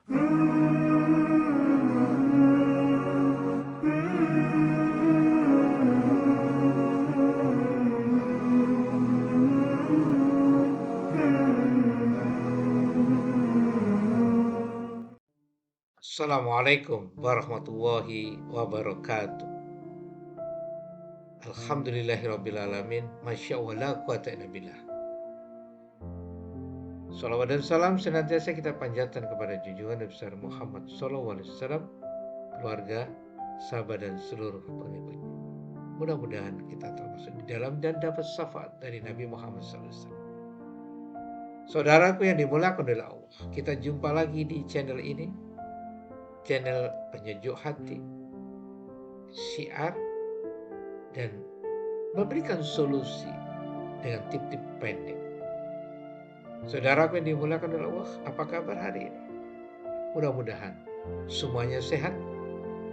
Assalamualaikum warahmatullahi wabarakatuh. Alhamdulillahirrabbilalamin. Masya Allah la quwata illa billah. Salawat dan salam senantiasa kita panjatkan kepada junjungan Nabi besar Muhammad SAW, keluarga, sahabat dan seluruh pengikutnya. Mudah-mudahan kita termasuk di dalam dan dapat syafaat dari Nabi Muhammad SAW. Saudaraku yang dimuliakan oleh Allah, kita jumpa lagi di channel ini, channel penyejuk hati, syiar, dan memberikan solusi dengan tip-tip pendek. Saudaraku yang dimuliakan oleh Allah, apa kabar hari ini? Mudah-mudahan semuanya sehat,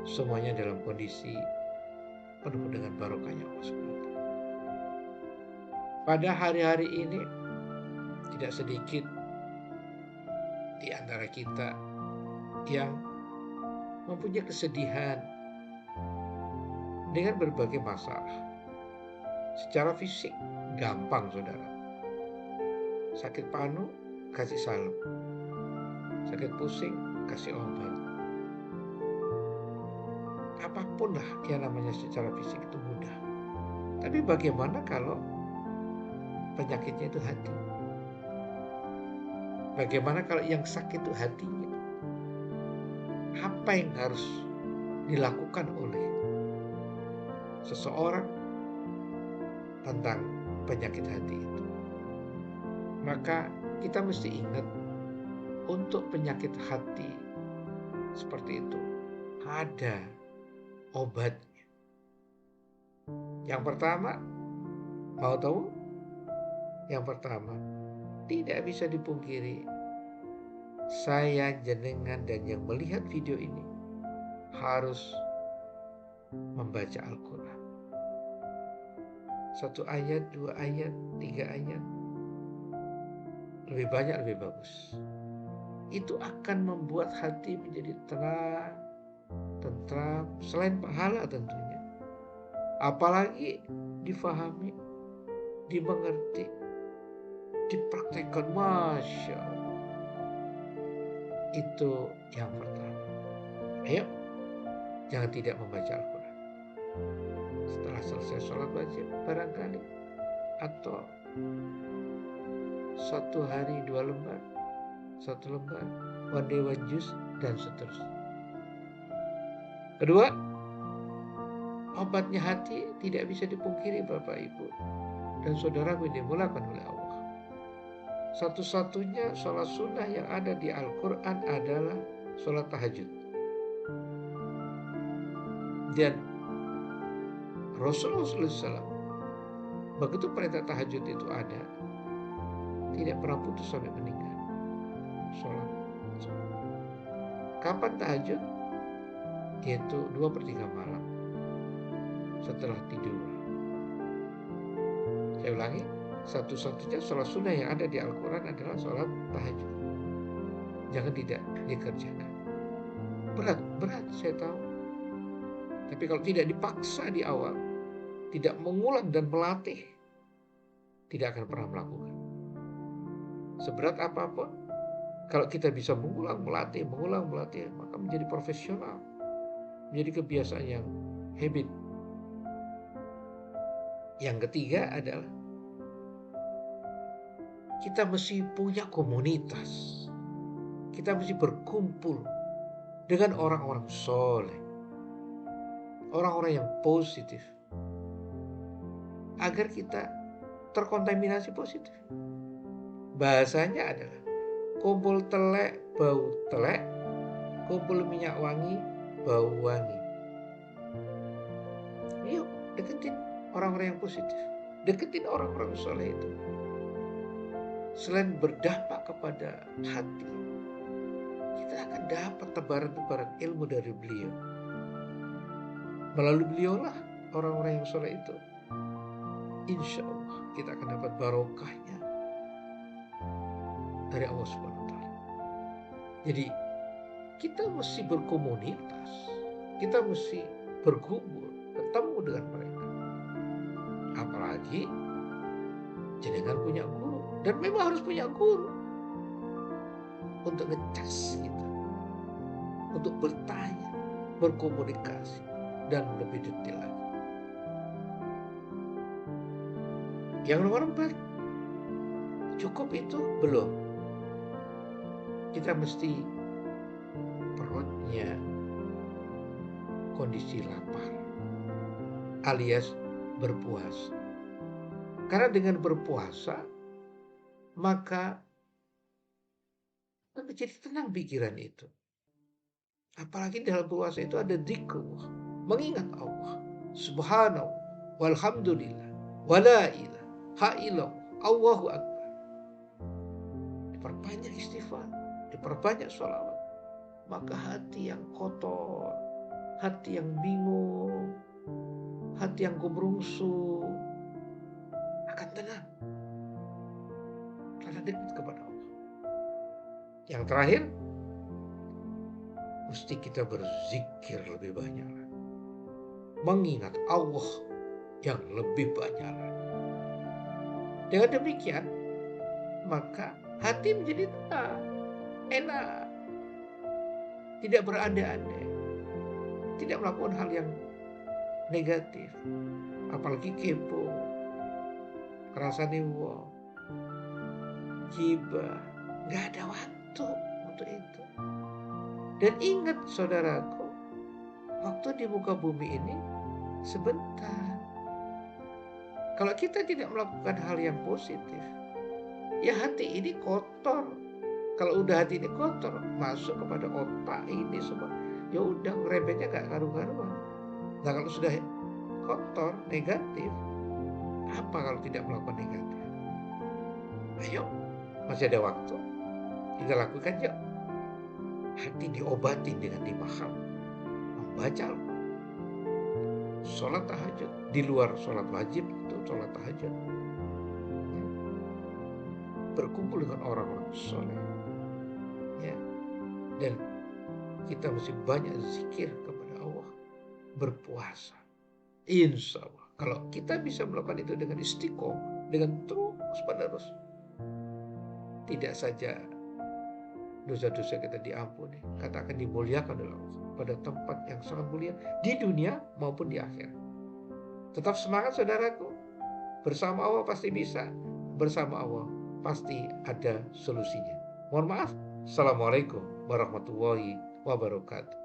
semuanya dalam kondisi penuh dengan barokahnya Allah SWT. Pada hari-hari ini tidak sedikit di antara kita yang mempunyai kesedihan dengan berbagai masalah. Secara fisik gampang, saudara. Sakit panu, kasih salep. Sakit pusing, kasih obat. Apapun lah yang namanya secara fisik itu mudah. Tapi bagaimana kalau penyakitnya itu hati? Bagaimana kalau yang sakit itu hatinya? Apa yang harus dilakukan oleh seseorang tentang penyakit hati itu? Maka kita mesti ingat, untuk penyakit hati seperti itu ada obatnya. Yang pertama, mau tahu? Yang pertama, tidak bisa dipungkiri, saya, jenengan, dan yang melihat video ini harus membaca Al-Quran. 1 ayat, 2 ayat, 3 ayat, lebih banyak lebih bagus. Itu akan membuat hati menjadi tenang, tentram, selain pahala tentunya. Apalagi difahami, dimengerti, dipraktekkan, Masya Allah. Itu yang pertama. Ayo, jangan tidak membaca Al-Quran. Setelah selesai sholat wajib barangkali, atau 1 hari 2 lembar, 1 lembar, one day one juice, dan seterusnya. Kedua, obatnya hati tidak bisa dipungkiri Bapak Ibu dan saudaraku yang dimuliakan oleh Allah. Satu-satunya sholat sunnah yang ada di Al-Quran adalah sholat tahajud. Dan Rasulullah SAW, begitu perintah tahajud itu ada, tidak pernah putus sampai meninggal. Sholat. Kapan tahajud? Yaitu 2/3 malam setelah tidur. Saya ulangi, satu-satunya sholat sunnah yang ada di Al-Quran adalah sholat tahajud. Jangan tidak dikerjakan. Berat saya tahu. Tapi kalau tidak dipaksa di awal, tidak mengulang dan melatih, tidak akan pernah melakukan. Seberat apapun, kalau kita bisa mengulang, melatih, maka menjadi profesional, menjadi kebiasaan yang habit. Yang ketiga adalah kita mesti punya komunitas. Kita mesti berkumpul dengan orang-orang soleh, orang-orang yang positif, agar kita terkontaminasi positif. Bahasanya adalah kumpul telek, bau telek, kumpul minyak wangi, bau wangi. Yuk, deketin orang-orang yang positif, deketin orang-orang soleh itu. Selain berdampak kepada hati, kita akan dapat tebaran-tebaran ilmu dari beliau. Melalui beliaulah orang-orang yang soleh itu, insya Allah kita akan dapat barokahnya dari Allah SWT. Jadi kita mesti berkomunitas, kita mesti bergumul, ketemu dengan mereka. Apalagi jenengan punya guru, dan memang harus punya guru untuk ngecas kita, untuk bertanya, berkomunikasi, dan lebih detail lagi. Yang nomor 4, cukup itu belum. Kita mesti perutnya kondisi lapar, alias berpuasa. Karena dengan berpuasa, maka jadi tenang pikiran itu. Apalagi dalam puasa itu ada dzikrullah, mengingat Allah, subhanahu, walhamdulillah, wala ilaha illallah, Allahu akbar. Diperbanyak istighfar, diperbanyak sholawat. Maka hati yang kotor, hati yang bingung, hati yang gumrungsu akan tenang karena dekat kepada Allah. Yang terakhir, mesti kita berzikir lebih banyak lagi, mengingat Allah yang lebih banyak lagi. Dengan demikian, maka hati menjadi tenang, enak, tidak berandai-andai, tidak melakukan hal yang negatif, apalagi kepo, kerasane wong, gibah, nggak ada waktu untuk itu. Dan ingat saudaraku, waktu di muka bumi ini sebentar. Kalau kita tidak melakukan hal yang positif, ya hati ini kotor. Kalau udah hati ini kotor, masuk kepada otak ini semua, ya udah ngerembetnya gak karu-karuan. Nah kalau sudah kotor, negatif, apa kalau tidak melakukan negatif? Ayo, masih ada waktu, kita lakukan yuk. Hati diobati dengan 5 hal. Membaca Al-Quran, sholat tahajud, di luar sholat wajib itu sholat tahajud, berkumpul dengan orang-orang soleh, ya. Dan kita mesti banyak zikir kepada Allah, berpuasa. Insya Allah kalau kita bisa melakukan itu dengan istiqomah, dengan terus menerus, tidak saja dosa-dosa kita diampuni, katakan dimuliakan oleh Allah pada tempat yang sangat mulia di dunia maupun di akhirat. Tetap semangat saudaraku, bersama Allah pasti bisa, bersama Allah pasti ada solusinya. Mohon maaf. Assalamualaikum warahmatullahi wabarakatuh.